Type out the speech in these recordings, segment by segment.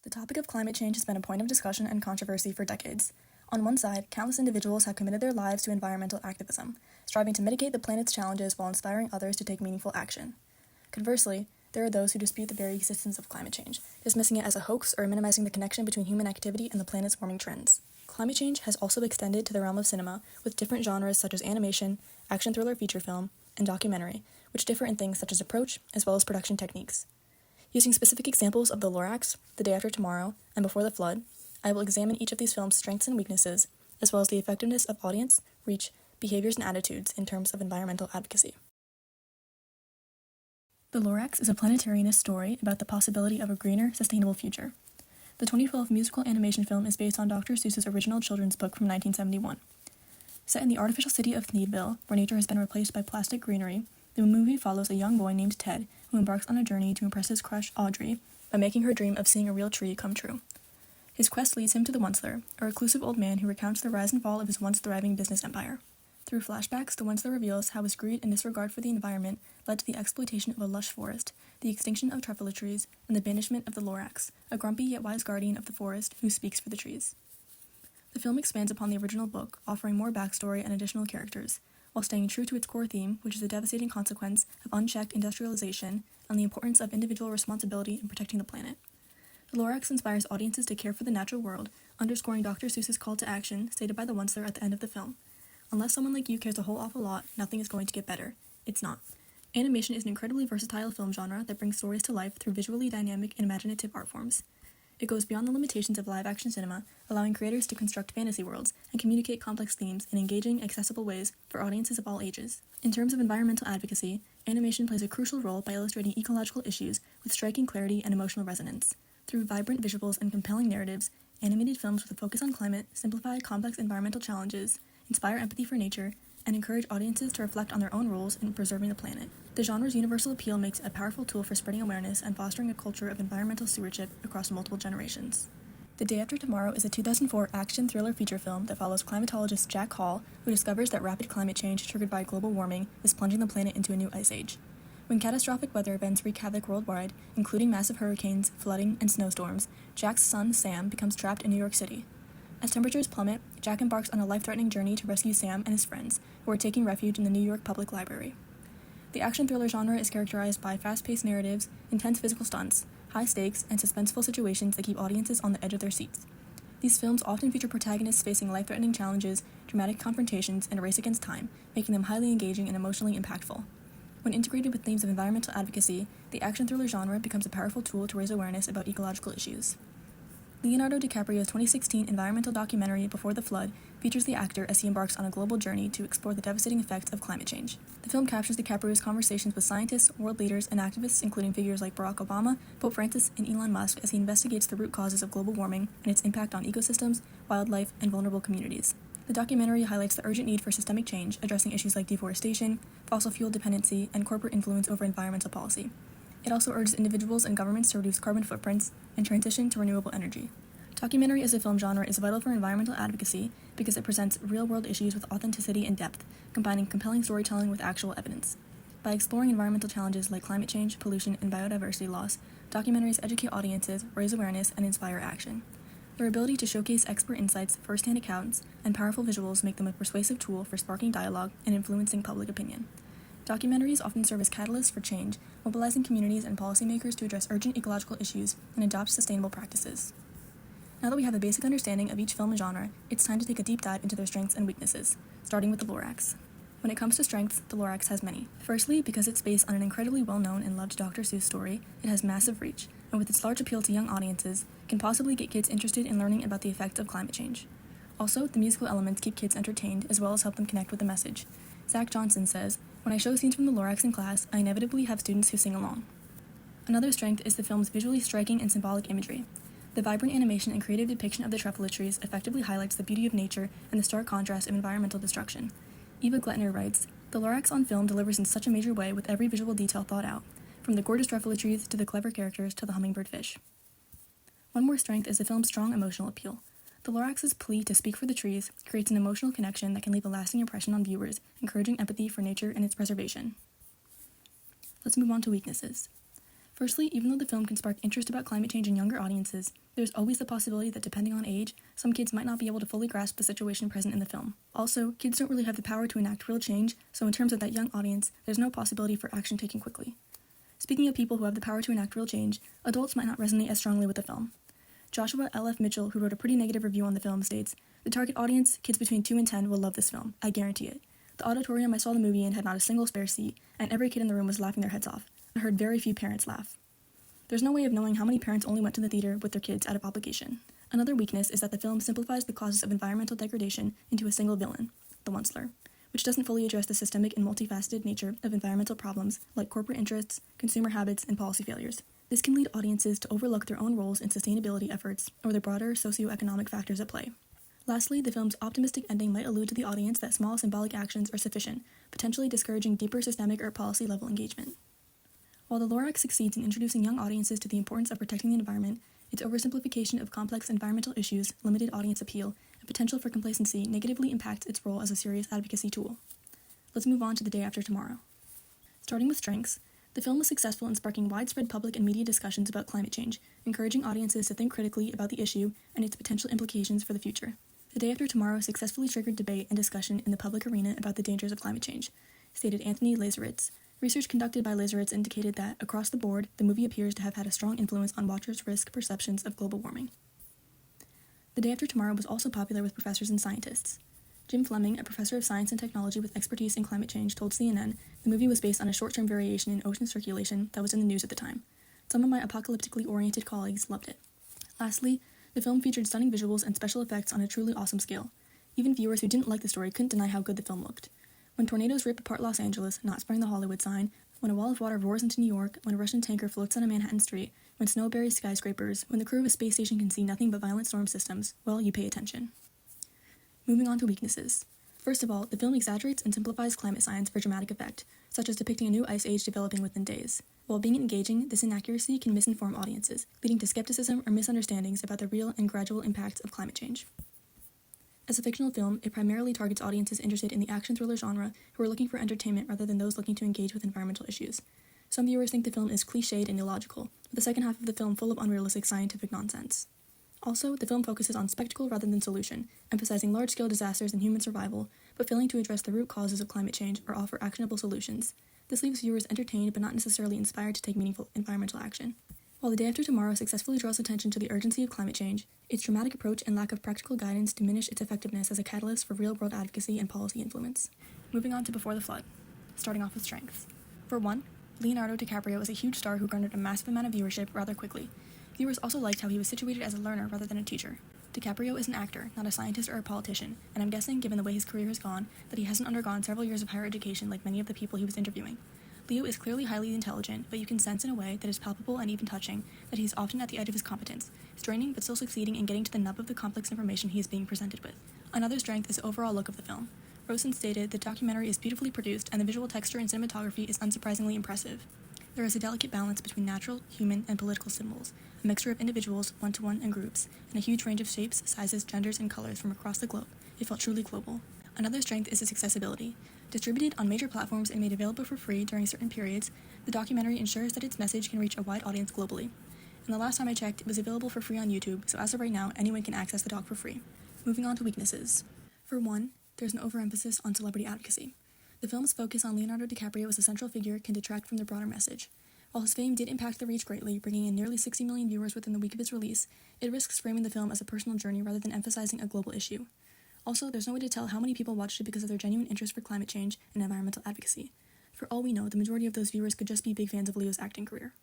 The topic of climate change has been a point of discussion and controversy for decades. On one side, countless individuals have committed their lives to environmental activism, striving to mitigate the planet's challenges while inspiring others to take meaningful action. Conversely, there are those who dispute the very existence of climate change, dismissing it as a hoax or minimizing the connection between human activity and the planet's warming trends. Climate change has also extended to the realm of cinema, with different genres such as animation, action thriller feature film, and documentary, which differ in things such as approach as well as production techniques. Using specific examples of The Lorax, The Day After Tomorrow, and Before the Flood, I will examine each of these films' strengths and weaknesses, as well as the effectiveness of audience, reach, behaviors, and attitudes in terms of environmental advocacy. The Lorax is a planetarianist story about the possibility of a greener, sustainable future. The 2012 musical animation film is based on Dr. Seuss's original children's book from 1971. Set in the artificial city of Thneedville, where nature has been replaced by plastic greenery, the movie follows a young boy named Ted who embarks on a journey to impress his crush Audrey by making her dream of seeing a real tree come true. His quest leads him to the Onceler, a reclusive old man who recounts the rise and fall of his once thriving business empire. Through flashbacks, the Onceler reveals how his greed and disregard for the environment led to the exploitation of a lush forest, the extinction of truffula trees, and the banishment of the Lorax, a grumpy yet wise guardian of the forest who speaks for the trees. The film expands upon the original book, offering more backstory and additional characters, while staying true to its core theme, which is the devastating consequence of unchecked industrialization and the importance of individual responsibility in protecting the planet. The Lorax inspires audiences to care for the natural world, underscoring Dr. Seuss's call to action stated by the Onceler at the end of the film. Unless someone like you cares a whole awful lot, nothing is going to get better. It's not. Animation is an incredibly versatile film genre that brings stories to life through visually dynamic and imaginative art forms. It goes beyond the limitations of live-action cinema, allowing creators to construct fantasy worlds and communicate complex themes in engaging, accessible ways for audiences of all ages. In terms of environmental advocacy, animation plays a crucial role by illustrating ecological issues with striking clarity and emotional resonance. Through vibrant visuals and compelling narratives, animated films with a focus on climate simplify complex environmental challenges, inspire empathy for nature, and encourage audiences to reflect on their own roles in preserving the planet. The genre's universal appeal makes it a powerful tool for spreading awareness and fostering a culture of environmental stewardship across multiple generations. The Day After Tomorrow is a 2004 action thriller feature film that follows climatologist Jack Hall, who discovers that rapid climate change triggered by global warming is plunging the planet into a new ice age. When catastrophic weather events wreak havoc worldwide, including massive hurricanes, flooding, and snowstorms, Jack's son, Sam, becomes trapped in New York City. As temperatures plummet, Jack embarks on a life-threatening journey to rescue Sam and his friends, who are taking refuge in the New York Public Library. The action thriller genre is characterized by fast-paced narratives, intense physical stunts, high stakes, and suspenseful situations that keep audiences on the edge of their seats. These films often feature protagonists facing life-threatening challenges, dramatic confrontations, and a race against time, making them highly engaging and emotionally impactful. When integrated with themes of environmental advocacy, the action thriller genre becomes a powerful tool to raise awareness about ecological issues. Leonardo DiCaprio's 2016 environmental documentary Before the Flood features the actor as he embarks on a global journey to explore the devastating effects of climate change. The film captures DiCaprio's conversations with scientists, world leaders, and activists including figures like Barack Obama, Pope Francis, and Elon Musk as he investigates the root causes of global warming and its impact on ecosystems, wildlife, and vulnerable communities. The documentary highlights the urgent need for systemic change, addressing issues like deforestation, fossil fuel dependency, and corporate influence over environmental policy. It also urges individuals and governments to reduce carbon footprints and transition to renewable energy. Documentary as a film genre is vital for environmental advocacy because it presents real-world issues with authenticity and depth, combining compelling storytelling with actual evidence. By exploring environmental challenges like climate change, pollution, and biodiversity loss, documentaries educate audiences, raise awareness, and inspire action. Their ability to showcase expert insights, first-hand accounts, and powerful visuals make them a persuasive tool for sparking dialogue and influencing public opinion. Documentaries often serve as catalysts for change, mobilizing communities and policymakers to address urgent ecological issues and adopt sustainable practices. Now that we have a basic understanding of each film genre, it's time to take a deep dive into their strengths and weaknesses, starting with the Lorax. When it comes to strengths, the Lorax has many. Firstly, because it's based on an incredibly well-known and loved Dr. Seuss story, it has massive reach, and with its large appeal to young audiences, can possibly get kids interested in learning about the effects of climate change. Also, the musical elements keep kids entertained as well as help them connect with the message. Zach Johnson says, "When I show scenes from the Lorax in class, I inevitably have students who sing along." Another strength is the film's visually striking and symbolic imagery. The vibrant animation and creative depiction of the truffula trees effectively highlights the beauty of nature and the stark contrast of environmental destruction. Eva Glettner writes, "The Lorax on film delivers in such a major way with every visual detail thought out, from the gorgeous truffula trees to the clever characters to the hummingbird fish." One more strength is the film's strong emotional appeal. The Lorax's plea to speak for the trees creates an emotional connection that can leave a lasting impression on viewers, encouraging empathy for nature and its preservation. Let's move on to weaknesses. Firstly, even though the film can spark interest about climate change in younger audiences, there's always the possibility that depending on age, some kids might not be able to fully grasp the situation present in the film. Also, kids don't really have the power to enact real change, so in terms of that young audience, there's no possibility for action taken quickly. Speaking of people who have the power to enact real change, adults might not resonate as strongly with the film. Joshua L.F. Mitchell, who wrote a pretty negative review on the film, states, "The target audience, kids between 2 and 10, will love this film. I guarantee it. The auditorium I saw the movie in had not a single spare seat, and every kid in the room was laughing their heads off. I heard very few parents laugh." There's no way of knowing how many parents only went to the theater with their kids out of obligation. Another weakness is that the film simplifies the causes of environmental degradation into a single villain, the Onceler, which doesn't fully address the systemic and multifaceted nature of environmental problems like corporate interests, consumer habits, and policy failures. This can lead audiences to overlook their own roles in sustainability efforts or the broader socioeconomic factors at play. Lastly, the film's optimistic ending might allude to the audience that small symbolic actions are sufficient, potentially discouraging deeper systemic or policy-level engagement. While the Lorax succeeds in introducing young audiences to the importance of protecting the environment, its oversimplification of complex environmental issues, limited audience appeal, and potential for complacency negatively impacts its role as a serious advocacy tool. Let's move on to The Day After Tomorrow. Starting with strengths, the film was successful in sparking widespread public and media discussions about climate change, encouraging audiences to think critically about the issue and its potential implications for the future. The Day After Tomorrow successfully triggered debate and discussion in the public arena about the dangers of climate change, stated Anthony Lazaritz. Research conducted by Lazaritz indicated that, across the board, the movie appears to have had a strong influence on watchers' risk perceptions of global warming. The Day After Tomorrow was also popular with professors and scientists. Jim Fleming, a professor of science and technology with expertise in climate change, told CNN the movie was based on a short-term variation in ocean circulation that was in the news at the time. Some of my apocalyptically oriented colleagues loved it. Lastly, the film featured stunning visuals and special effects on a truly awesome scale. Even viewers who didn't like the story couldn't deny how good the film looked. When tornadoes rip apart Los Angeles, not sparing the Hollywood sign, when a wall of water roars into New York, when a Russian tanker floats on a Manhattan street, when snow buries skyscrapers, when the crew of a space station can see nothing but violent storm systems, well, you pay attention. Moving on to weaknesses. First of all, the film exaggerates and simplifies climate science for dramatic effect, such as depicting a new ice age developing within days. While being engaging, this inaccuracy can misinform audiences, leading to skepticism or misunderstandings about the real and gradual impacts of climate change. As a fictional film, it primarily targets audiences interested in the action thriller genre who are looking for entertainment rather than those looking to engage with environmental issues. Some viewers think the film is cliched and illogical, with the second half of the film full of unrealistic scientific nonsense. Also, the film focuses on spectacle rather than solution, emphasizing large-scale disasters and human survival, but failing to address the root causes of climate change or offer actionable solutions. This leaves viewers entertained but not necessarily inspired to take meaningful environmental action. While The Day After Tomorrow successfully draws attention to the urgency of climate change, its dramatic approach and lack of practical guidance diminish its effectiveness as a catalyst for real-world advocacy and policy influence. Moving on to Before the Flood. Starting off with strengths. For one, Leonardo DiCaprio is a huge star who garnered a massive amount of viewership rather quickly. Viewers also liked how he was situated as a learner rather than a teacher. DiCaprio is an actor, not a scientist or a politician, and I'm guessing, given the way his career has gone, that he hasn't undergone several years of higher education like many of the people he was interviewing. Leo is clearly highly intelligent, but you can sense in a way that is palpable and even touching that he is often at the edge of his competence, straining but still succeeding in getting to the nub of the complex information he is being presented with. Another strength is the overall look of the film. Rosen stated, "The documentary is beautifully produced, and the visual texture and cinematography is unsurprisingly impressive. There is a delicate balance between natural, human, and political symbols, a mixture of individuals, one-to-one, and groups, and a huge range of shapes, sizes, genders, and colors from across the globe. It felt truly global." Another strength is its accessibility. Distributed on major platforms and made available for free during certain periods, the documentary ensures that its message can reach a wide audience globally. And the last time I checked, it was available for free on YouTube, so as of right now, anyone can access the doc for free. Moving on to weaknesses. For one, there's an overemphasis on celebrity advocacy. The film's focus on Leonardo DiCaprio as a central figure can detract from the broader message. While his fame did impact the reach greatly, bringing in nearly 60 million viewers within the week of its release, it risks framing the film as a personal journey rather than emphasizing a global issue. Also, there's no way to tell how many people watched it because of their genuine interest for climate change and environmental advocacy. For all we know, the majority of those viewers could just be big fans of Leo's acting career.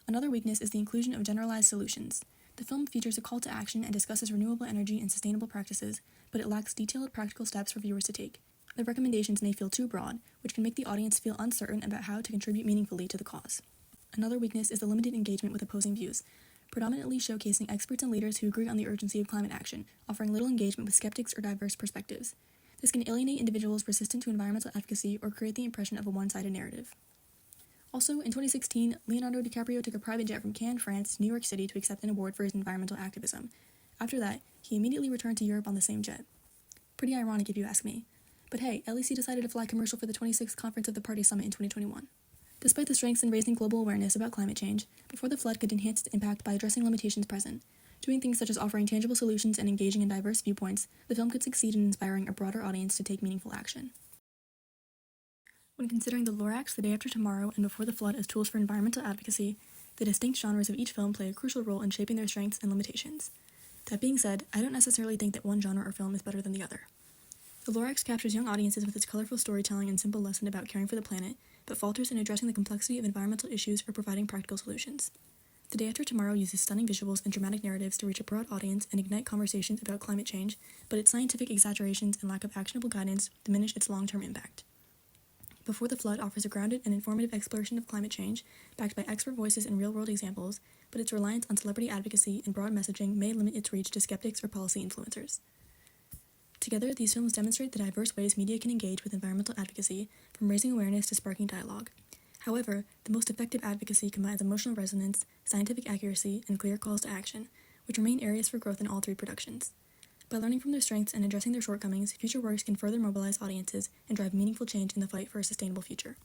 Another weakness is the inclusion of generalized solutions. The film features a call to action and discusses renewable energy and sustainable practices, but it lacks detailed practical steps for viewers to take. The recommendations may feel too broad, which can make the audience feel uncertain about how to contribute meaningfully to the cause. Another weakness is the limited engagement with opposing views, predominantly showcasing experts and leaders who agree on the urgency of climate action, offering little engagement with skeptics or diverse perspectives. This can alienate individuals resistant to environmental advocacy or create the impression of a one-sided narrative. Also, in 2016, Leonardo DiCaprio took a private jet from Cannes, France, to New York City to accept an award for his environmental activism. After that, he immediately returned to Europe on the same jet. Pretty ironic if you ask me. But hey, at least he decided to fly commercial for the 26th conference of the Party Summit in 2021. Despite the strengths in raising global awareness about climate change, Before the Flood could enhance its impact by addressing limitations present. Doing things such as offering tangible solutions and engaging in diverse viewpoints, the film could succeed in inspiring a broader audience to take meaningful action. When considering the Lorax, The Day After Tomorrow, and Before the Flood as tools for environmental advocacy, the distinct genres of each film play a crucial role in shaping their strengths and limitations. That being said, I don't necessarily think that one genre or film is better than the other. The Lorax captures young audiences with its colorful storytelling and simple lesson about caring for the planet, but falters in addressing the complexity of environmental issues or providing practical solutions. The Day After Tomorrow uses stunning visuals and dramatic narratives to reach a broad audience and ignite conversations about climate change, but its scientific exaggerations and lack of actionable guidance diminish its long-term impact. Before the Flood offers a grounded and informative exploration of climate change, backed by expert voices and real-world examples, but its reliance on celebrity advocacy and broad messaging may limit its reach to skeptics or policy influencers. Together, these films demonstrate the diverse ways media can engage with environmental advocacy, from raising awareness to sparking dialogue. However, the most effective advocacy combines emotional resonance, scientific accuracy, and clear calls to action, which remain areas for growth in all three productions. By learning from their strengths and addressing their shortcomings, future works can further mobilize audiences and drive meaningful change in the fight for a sustainable future.